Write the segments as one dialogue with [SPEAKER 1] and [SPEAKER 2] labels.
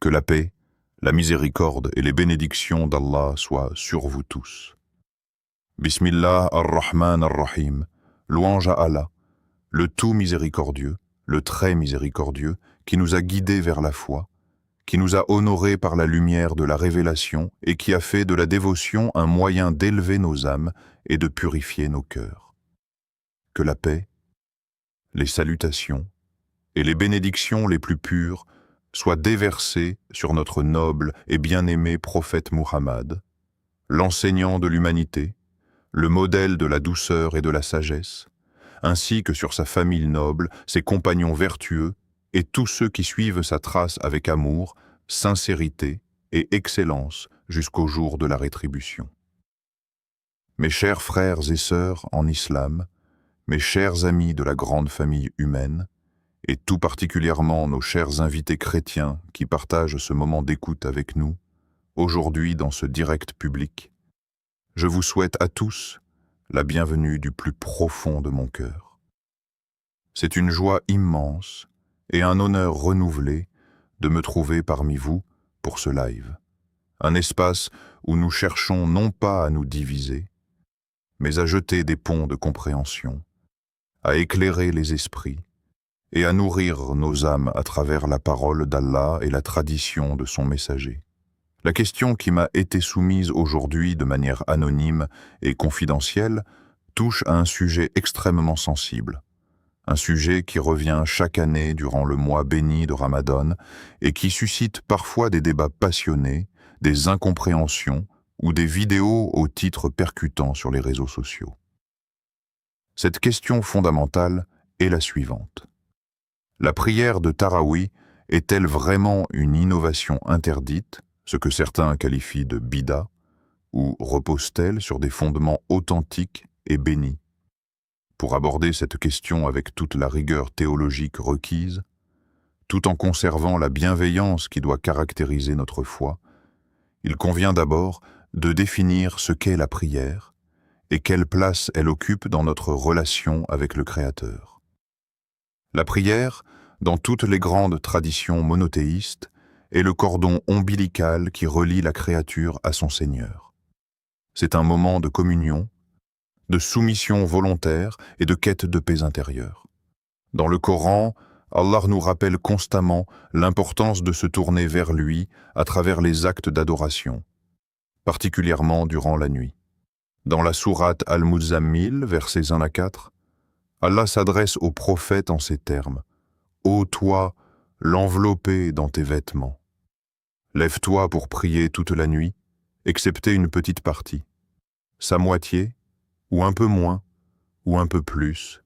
[SPEAKER 1] Que la paix, la miséricorde et les bénédictions d'Allah soient sur vous tous. Bismillah ar-Rahman ar-Rahim, louange à Allah, le tout miséricordieux, le très miséricordieux, qui nous a guidés vers la foi, qui nous a honorés par la lumière de la révélation et qui a fait de la dévotion un moyen d'élever nos âmes et de purifier nos cœurs. Que la paix, les salutations et les bénédictions les plus pures soient déversées sur notre noble et bien-aimé prophète Muhammad, l'enseignant de l'humanité, le modèle de la douceur et de la sagesse, ainsi que sur sa famille noble, ses compagnons vertueux et tous ceux qui suivent sa trace avec amour, sincérité et excellence jusqu'au jour de la rétribution. Mes chers frères et sœurs en islam, mes chers amis de la grande famille humaine, et tout particulièrement nos chers invités chrétiens qui partagent ce moment d'écoute avec nous, aujourd'hui dans ce direct public, je vous souhaite à tous la bienvenue du plus profond de mon cœur. C'est une joie immense et un honneur renouvelé de me trouver parmi vous pour ce live. Un espace où nous cherchons non pas à nous diviser, mais à jeter des ponts de compréhension, à éclairer les esprits et à nourrir nos âmes à travers la parole d'Allah et la tradition de son messager. La question qui m'a été soumise aujourd'hui de manière anonyme et confidentielle touche à un sujet extrêmement sensible. Un sujet qui revient chaque année durant le mois béni de Ramadan et qui suscite parfois des débats passionnés, des incompréhensions ou des vidéos au titre percutant sur les réseaux sociaux. Cette question fondamentale est la suivante. La prière de Tarawih est-elle vraiment une innovation interdite, ce que certains qualifient de bida, ou repose-t-elle sur des fondements authentiques et bénis? Pour aborder cette question avec toute la rigueur théologique requise, tout en conservant la bienveillance qui doit caractériser notre foi, il convient d'abord de définir ce qu'est la prière et quelle place elle occupe dans notre relation avec le Créateur. La prière, dans toutes les grandes traditions monothéistes, est le cordon ombilical qui relie la créature à son Seigneur. C'est un moment de communion, de soumission volontaire et de quête de paix intérieure. Dans le Coran, Allah nous rappelle constamment l'importance de se tourner vers lui à travers les actes d'adoration, particulièrement durant la nuit. Dans la sourate Al-Muzammil, versets 1 à 4, Allah s'adresse au prophète en ces termes. « Ô toi, l'enveloppé dans tes vêtements. Lève-toi pour prier toute la nuit, excepté une petite partie, sa moitié, ou un peu moins, ou un peu plus,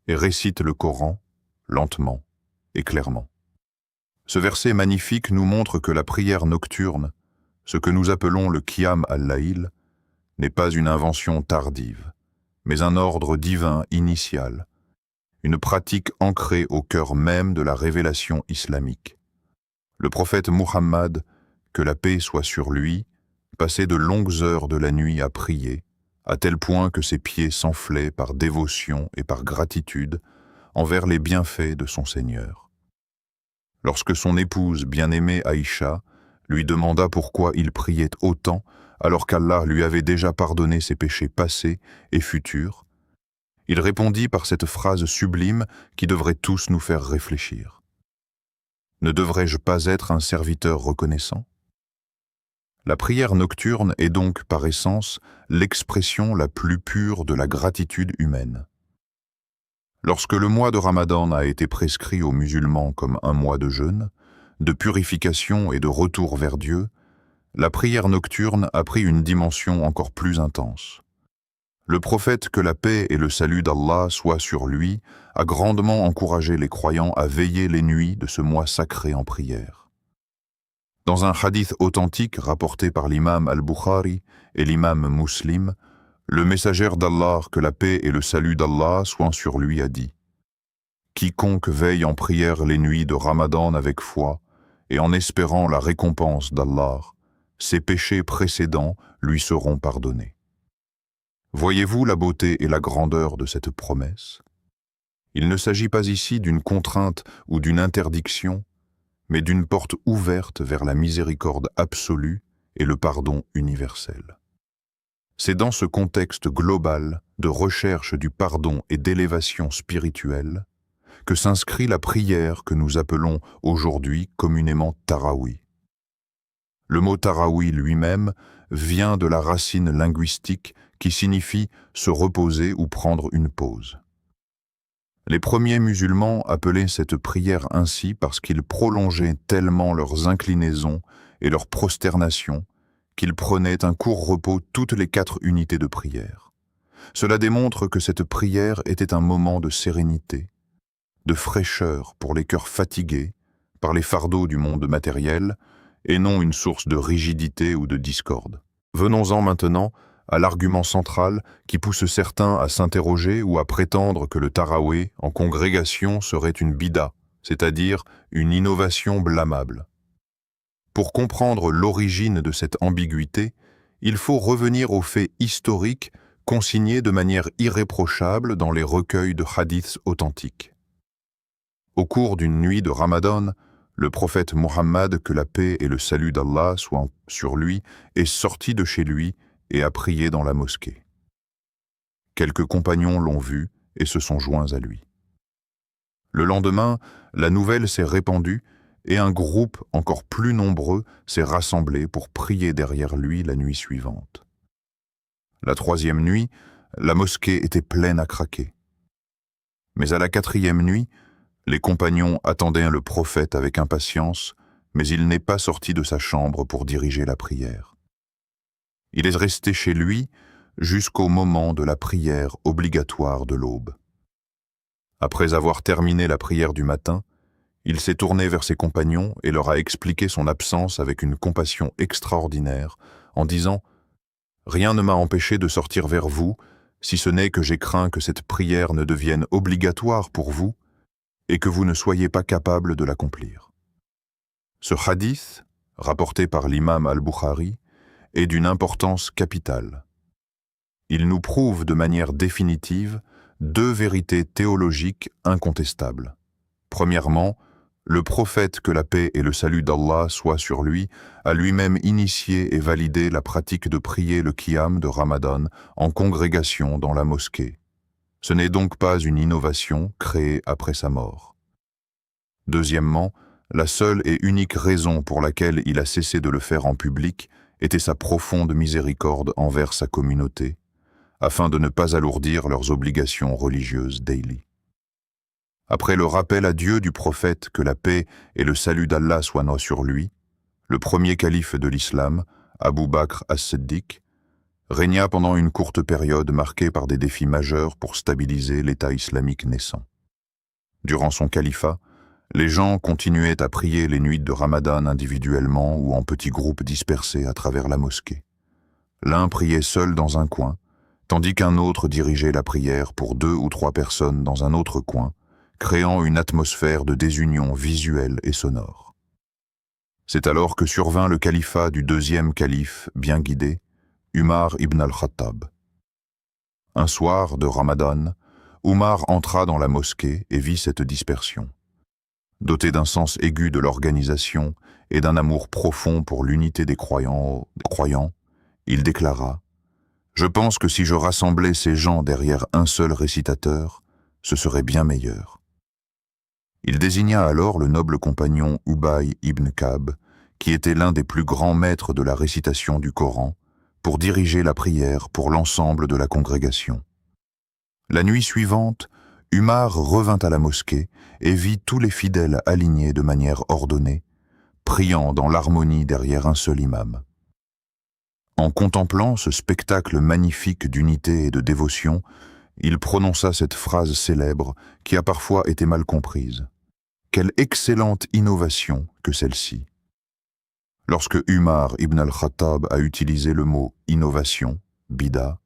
[SPEAKER 1] et récite le Coran lentement et clairement. » Ce verset magnifique nous montre que la prière nocturne, ce que nous appelons le Qiyam al-Layl, n'est pas une invention tardive, mais un ordre divin initial, une pratique ancrée au cœur même de la révélation islamique. Le prophète Muhammad, que la paix soit sur lui, passait de longues heures de la nuit à prier, à tel point que ses pieds s'enflaient par dévotion et par gratitude envers les bienfaits de son Seigneur. Lorsque son épouse bien-aimée Aïcha lui demanda pourquoi il priait autant alors qu'Allah lui avait déjà pardonné ses péchés passés et futurs, il répondit par cette phrase sublime qui devrait tous nous faire réfléchir. Ne devrais-je pas être un serviteur reconnaissant? La prière nocturne est donc, par essence, l'expression la plus pure de la gratitude humaine. Lorsque le mois de Ramadan a été prescrit aux musulmans comme un mois de jeûne, de purification et de retour vers Dieu, la prière nocturne a pris une dimension encore plus intense. Le prophète, que la paix et le salut d'Allah soient sur lui, a grandement encouragé les croyants à veiller les nuits de ce mois sacré en prière. Dans un hadith authentique rapporté par l'imam al-Bukhari et l'imam Muslim, le messager d'Allah, que la paix et le salut d'Allah soient sur lui, a dit « Quiconque veille en prière les nuits de Ramadan avec foi et en espérant la récompense d'Allah, ses péchés précédents lui seront pardonnés. » Voyez-vous la beauté et la grandeur de cette promesse? Il ne s'agit pas ici d'une contrainte ou d'une interdiction, mais d'une porte ouverte vers la miséricorde absolue et le pardon universel. C'est dans ce contexte global de recherche du pardon et d'élévation spirituelle que s'inscrit la prière que nous appelons aujourd'hui communément Tarawi. Le mot Tarawi lui-même vient de la racine linguistique qui signifie se reposer ou prendre une pause. Les premiers musulmans appelaient cette prière ainsi parce qu'ils prolongeaient tellement leurs inclinaisons et leurs prosternations qu'ils prenaient un court repos toutes les 4 unités de prière. Cela démontre que cette prière était un moment de sérénité, de fraîcheur pour les cœurs fatigués par les fardeaux du monde matériel et non une source de rigidité ou de discorde. Venons-en maintenant à l'argument central qui pousse certains à s'interroger ou à prétendre que le tarawih en congrégation serait une bida, c'est-à-dire une innovation blâmable. Pour comprendre l'origine de cette ambiguïté, il faut revenir aux faits historiques consignés de manière irréprochable dans les recueils de hadiths authentiques. Au cours d'une nuit de Ramadan, le prophète Muhammad, que la paix et le salut d'Allah soient sur lui, est sorti de chez lui et a prié dans la mosquée. Quelques compagnons l'ont vu et se sont joints à lui. Le lendemain, la nouvelle s'est répandue et un groupe encore plus nombreux s'est rassemblé pour prier derrière lui la nuit suivante. La 3e nuit, la mosquée était pleine à craquer. Mais à la 4e nuit, les compagnons attendaient le prophète avec impatience, mais il n'est pas sorti de sa chambre pour diriger la prière. Il est resté chez lui jusqu'au moment de la prière obligatoire de l'aube. Après avoir terminé la prière du matin, il s'est tourné vers ses compagnons et leur a expliqué son absence avec une compassion extraordinaire, en disant « Rien ne m'a empêché de sortir vers vous, si ce n'est que j'ai craint que cette prière ne devienne obligatoire pour vous et que vous ne soyez pas capable de l'accomplir. » Ce hadith, rapporté par l'imam al-Bukhari, est d'une importance capitale. Il nous prouve de manière définitive 2 vérités théologiques incontestables. Premièrement, le prophète, que la paix et le salut d'Allah soient sur lui, a lui-même initié et validé la pratique de prier le qiyam de Ramadan en congrégation dans la mosquée. Ce n'est donc pas une innovation créée après sa mort. Deuxièmement, la seule et unique raison pour laquelle il a cessé de le faire en public était sa profonde miséricorde envers sa communauté, afin de ne pas alourdir leurs obligations religieuses daily. Après le rappel à Dieu du prophète que la paix et le salut d'Allah soient sur lui, le premier calife de l'islam, Abu Bakr as-Siddiq, régna pendant une courte période marquée par des défis majeurs pour stabiliser l'État islamique naissant. Durant son califat, les gens continuaient à prier les nuits de Ramadan individuellement ou en petits groupes dispersés à travers la mosquée. L'un priait seul dans un coin, tandis qu'un autre dirigeait la prière pour 2 ou 3 personnes dans un autre coin, créant une atmosphère de désunion visuelle et sonore. C'est alors que survint le califat du 2e calife, bien guidé, Umar ibn al-Khattab. Un soir de Ramadan, Umar entra dans la mosquée et vit cette dispersion. Doté d'un sens aigu de l'organisation et d'un amour profond pour l'unité des croyants, il déclara « Je pense que si je rassemblais ces gens derrière un seul récitateur, ce serait bien meilleur. » Il désigna alors le noble compagnon Ubay ibn Ka'b, qui était l'un des plus grands maîtres de la récitation du Coran, pour diriger la prière pour l'ensemble de la congrégation. La nuit suivante, Umar revint à la mosquée et vit tous les fidèles alignés de manière ordonnée, priant dans l'harmonie derrière un seul imam. En contemplant ce spectacle magnifique d'unité et de dévotion, il prononça cette phrase célèbre qui a parfois été mal comprise. Quelle excellente innovation que celle-ci! Lorsque Umar ibn al-Khattab a utilisé le mot « innovation », bida,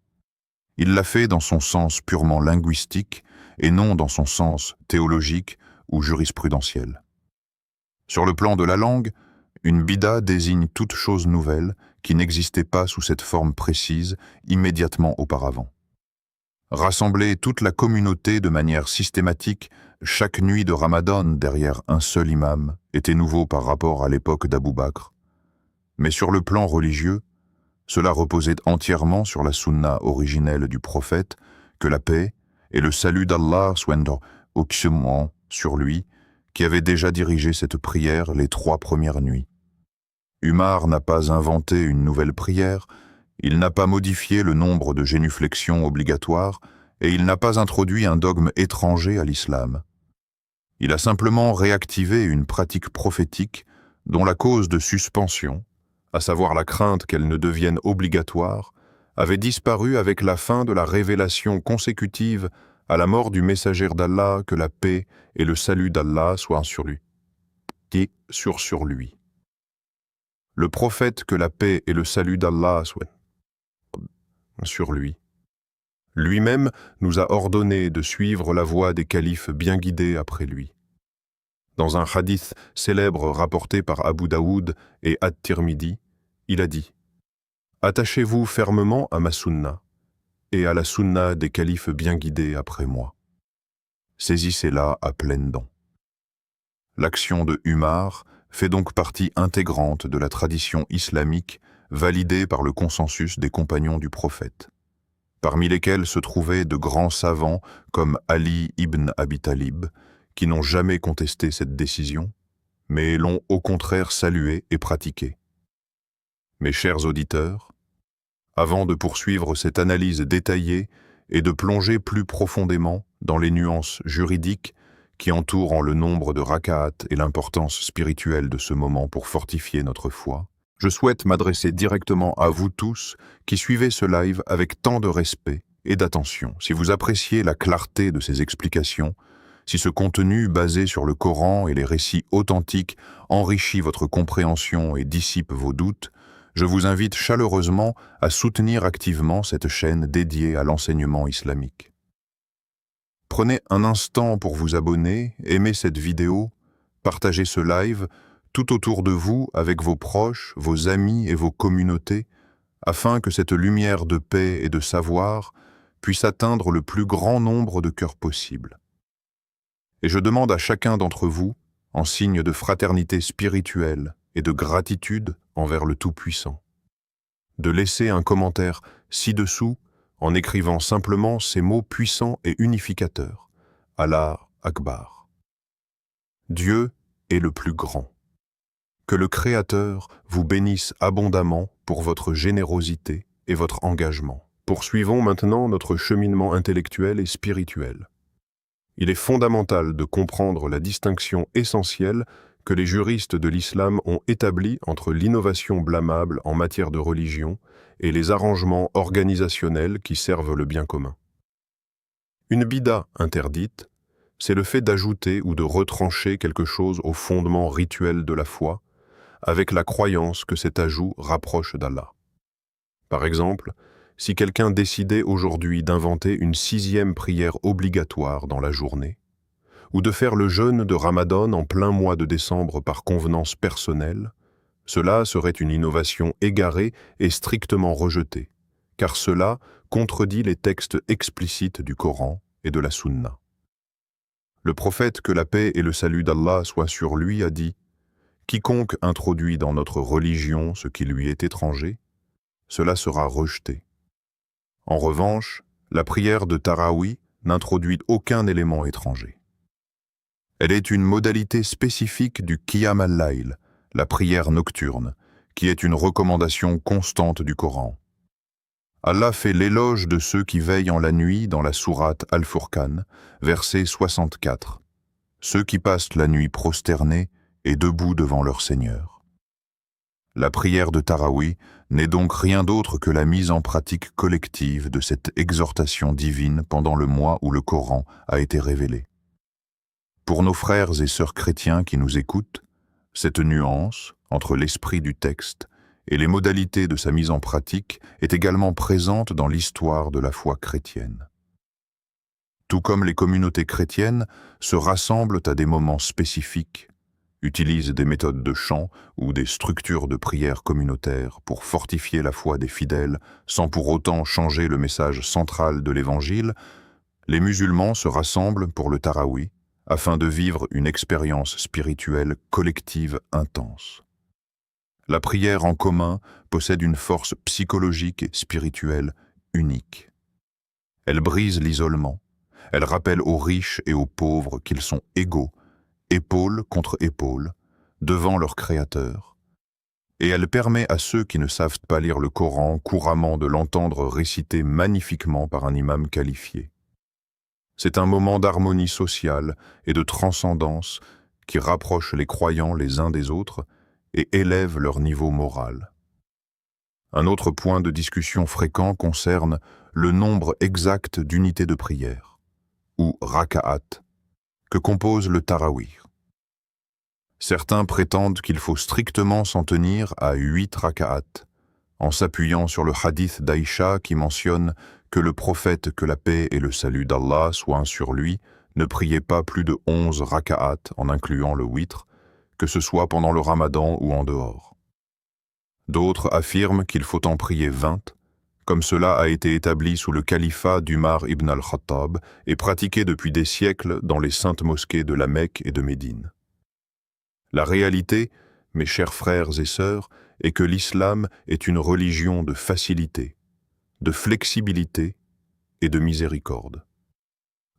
[SPEAKER 1] il l'a fait dans son sens purement linguistique et non dans son sens théologique ou jurisprudentiel. Sur le plan de la langue, une bida désigne toute chose nouvelle qui n'existait pas sous cette forme précise immédiatement auparavant. Rassembler toute la communauté de manière systématique chaque nuit de Ramadan derrière un seul imam était nouveau par rapport à l'époque d'Abou Bakr. Mais sur le plan religieux, cela reposait entièrement sur la sunna originelle du prophète, que la paix et le salut d'Allah soient sur lui, qui avait déjà dirigé cette prière les 3 premières nuits. Umar n'a pas inventé une nouvelle prière, il n'a pas modifié le nombre de génuflexions obligatoires et il n'a pas introduit un dogme étranger à l'islam. Il a simplement réactivé une pratique prophétique dont la cause de suspension, à savoir la crainte qu'elle ne devienne obligatoire, avait disparu avec la fin de la révélation consécutive à la mort du messager d'Allah, que la paix et le salut d'Allah soient sur lui. Et sur lui. Le prophète, que la paix et le salut d'Allah soient sur lui. Lui-même nous a ordonné de suivre la voie des califes bien guidés après lui. Dans un hadith célèbre rapporté par Abu Daoud et At-Tirmidhi, il a dit « Attachez-vous fermement à ma sunna et à la sunna des califes bien guidés après moi. Saisissez-la à pleines dents. » L'action de Umar fait donc partie intégrante de la tradition islamique validée par le consensus des compagnons du prophète, parmi lesquels se trouvaient de grands savants comme Ali ibn Abi Talib, qui n'ont jamais contesté cette décision, mais l'ont au contraire saluée et pratiquée. Mes chers auditeurs, avant de poursuivre cette analyse détaillée et de plonger plus profondément dans les nuances juridiques qui entourent le nombre de raka'at et l'importance spirituelle de ce moment pour fortifier notre foi, je souhaite m'adresser directement à vous tous qui suivez ce live avec tant de respect et d'attention. Si vous appréciez la clarté de ces explications, si ce contenu basé sur le Coran et les récits authentiques enrichit votre compréhension et dissipe vos doutes, je vous invite chaleureusement à soutenir activement cette chaîne dédiée à l'enseignement islamique. Prenez un instant pour vous abonner, aimer cette vidéo, partager ce live tout autour de vous avec vos proches, vos amis et vos communautés, afin que cette lumière de paix et de savoir puisse atteindre le plus grand nombre de cœurs possible. Et je demande à chacun d'entre vous, en signe de fraternité spirituelle et de gratitude envers le Tout-Puissant, de laisser un commentaire ci-dessous en écrivant simplement ces mots puissants et unificateurs. Allah Akbar. Dieu est le plus grand. Que le Créateur vous bénisse abondamment pour votre générosité et votre engagement. Poursuivons maintenant notre cheminement intellectuel et spirituel. Il est fondamental de comprendre la distinction essentielle que les juristes de l'islam ont établie entre l'innovation blâmable en matière de religion et les arrangements organisationnels qui servent le bien commun. Une bida interdite, c'est le fait d'ajouter ou de retrancher quelque chose au fondement rituel de la foi, avec la croyance que cet ajout rapproche d'Allah. Par exemple, si quelqu'un décidait aujourd'hui d'inventer une 6e prière obligatoire dans la journée, ou de faire le jeûne de Ramadan en plein mois de décembre par convenance personnelle, cela serait une innovation égarée et strictement rejetée, car cela contredit les textes explicites du Coran et de la Sunna. Le prophète, que la paix et le salut d'Allah soient sur lui, a dit « Quiconque introduit dans notre religion ce qui lui est étranger, cela sera rejeté. » En revanche, la prière de Tarawih n'introduit aucun élément étranger. Elle est une modalité spécifique du Qiyam al-Layl, la prière nocturne, qui est une recommandation constante du Coran. Allah fait l'éloge de ceux qui veillent en la nuit dans la sourate Al-Furqan, verset 64. Ceux qui passent la nuit prosternés et debout devant leur Seigneur. La prière de Tarawih n'est donc rien d'autre que la mise en pratique collective de cette exhortation divine pendant le mois où le Coran a été révélé. Pour nos frères et sœurs chrétiens qui nous écoutent, cette nuance entre l'esprit du texte et les modalités de sa mise en pratique est également présente dans l'histoire de la foi chrétienne. Tout comme les communautés chrétiennes se rassemblent à des moments spécifiques, utilisent des méthodes de chant ou des structures de prière communautaires pour fortifier la foi des fidèles sans pour autant changer le message central de l'Évangile, les musulmans se rassemblent pour le Tarawih afin de vivre une expérience spirituelle collective intense. La prière en commun possède une force psychologique et spirituelle unique. Elle brise l'isolement, elle rappelle aux riches et aux pauvres qu'ils sont égaux, épaule contre épaule, devant leur Créateur, et elle permet à ceux qui ne savent pas lire le Coran couramment de l'entendre réciter magnifiquement par un imam qualifié. C'est un moment d'harmonie sociale et de transcendance qui rapproche les croyants les uns des autres et élève leur niveau moral. Un autre point de discussion fréquent concerne le nombre exact d'unités de prière, ou raka'at, que compose le tarawih. Certains prétendent qu'il faut strictement s'en tenir à 8 raka'at, en s'appuyant sur le hadith d'Aïcha qui mentionne que le prophète, que la paix et le salut d'Allah soient sur lui, ne priait pas plus de 11 raka'at en incluant le witr, que ce soit pendant le ramadan ou en dehors. D'autres affirment qu'il faut en prier 20, comme cela a été établi sous le califat d'Umar ibn al-Khattab et pratiqué depuis des siècles dans les saintes mosquées de la Mecque et de Médine. La réalité, mes chers frères et sœurs, est que l'islam est une religion de facilité, de flexibilité et de miséricorde.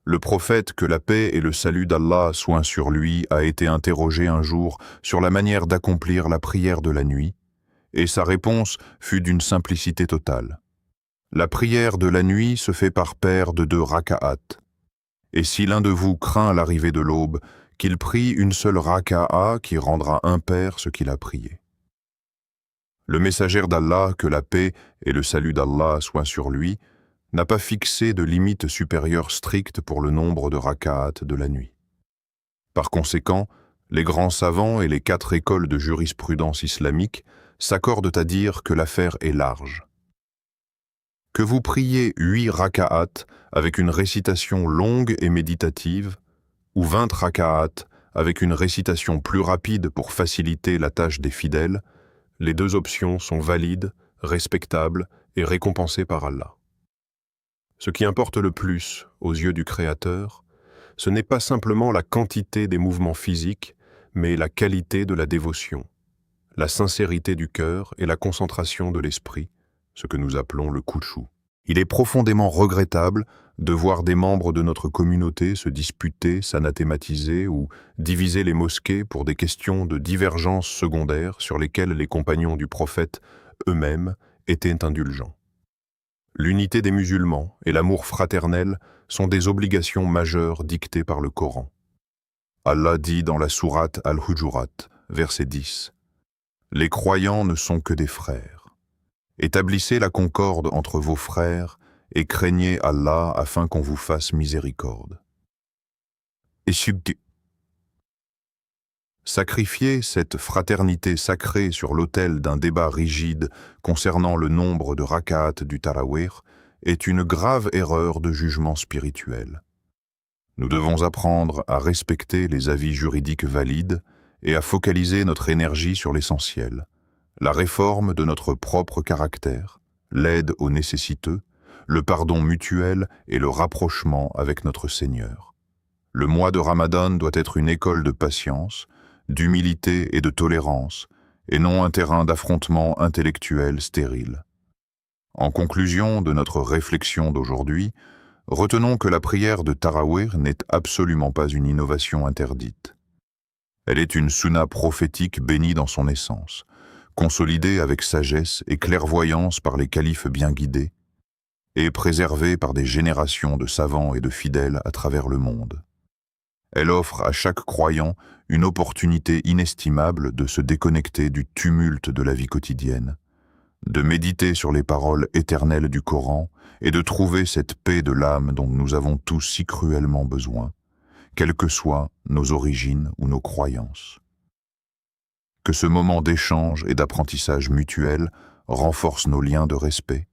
[SPEAKER 1] Le prophète, que la paix et le salut d'Allah soient sur lui, a été interrogé un jour sur la manière d'accomplir la prière de la nuit, et sa réponse fut d'une simplicité totale. La prière de la nuit se fait par paire de 2 raka'at, et si l'un de vous craint l'arrivée de l'aube, qu'il prie une seule raka'a qui rendra impair ce qu'il a prié. Le messager d'Allah, que la paix et le salut d'Allah soient sur lui, n'a pas fixé de limite supérieure stricte pour le nombre de raka'at de la nuit. Par conséquent, les grands savants et les 4 écoles de jurisprudence islamique s'accordent à dire que l'affaire est large. Que vous priez 8 raka'at avec une récitation longue et méditative, ou 20 raka'at avec une récitation plus rapide pour faciliter la tâche des fidèles, les 2 options sont valides, respectables et récompensées par Allah. Ce qui importe le plus aux yeux du Créateur, ce n'est pas simplement la quantité des mouvements physiques, mais la qualité de la dévotion, la sincérité du cœur et la concentration de l'esprit, ce que nous appelons le khushu. Il est profondément regrettable de voir des membres de notre communauté se disputer, s'anathématiser ou diviser les mosquées pour des questions de divergence secondaires sur lesquelles les compagnons du prophète eux-mêmes étaient indulgents. L'unité des musulmans et l'amour fraternel sont des obligations majeures dictées par le Coran. Allah dit dans la sourate Al-Hujurat, verset 10, « Les croyants ne sont que des frères. Établissez la concorde entre vos frères et craignez Allah afin qu'on vous fasse miséricorde. » Et sacrifier cette fraternité sacrée sur l'autel d'un débat rigide concernant le nombre de raka'at du tarawih est une grave erreur de jugement spirituel. Nous devons apprendre à respecter les avis juridiques valides et à focaliser notre énergie sur l'essentiel, la réforme de notre propre caractère, l'aide aux nécessiteux, le pardon mutuel et le rapprochement avec notre Seigneur. Le mois de Ramadan doit être une école de patience, d'humilité et de tolérance, et non un terrain d'affrontement intellectuel stérile. En conclusion de notre réflexion d'aujourd'hui, retenons que la prière de Tarawih n'est absolument pas une innovation interdite. Elle est une sunna prophétique bénie dans son essence, consolidée avec sagesse et clairvoyance par les califes bien guidés, et préservée par des générations de savants et de fidèles à travers le monde. Elle offre à chaque croyant une opportunité inestimable de se déconnecter du tumulte de la vie quotidienne, de méditer sur les paroles éternelles du Coran et de trouver cette paix de l'âme dont nous avons tous si cruellement besoin, quelles que soient nos origines ou nos croyances. Que ce moment d'échange et d'apprentissage mutuel renforce nos liens de respect,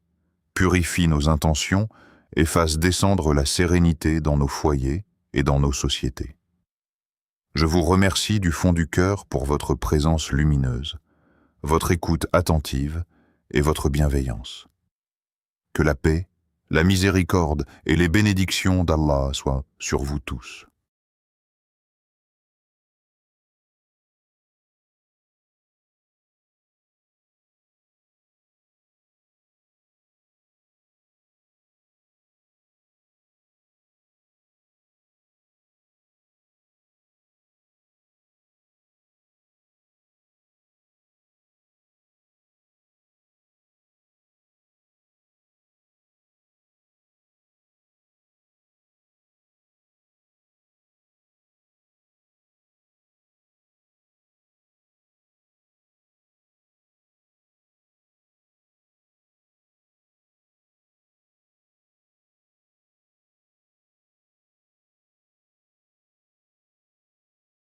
[SPEAKER 1] purifie nos intentions et fasse descendre la sérénité dans nos foyers et dans nos sociétés. Je vous remercie du fond du cœur pour votre présence lumineuse, votre écoute attentive et votre bienveillance. Que la paix, la miséricorde et les bénédictions d'Allah soient sur vous tous.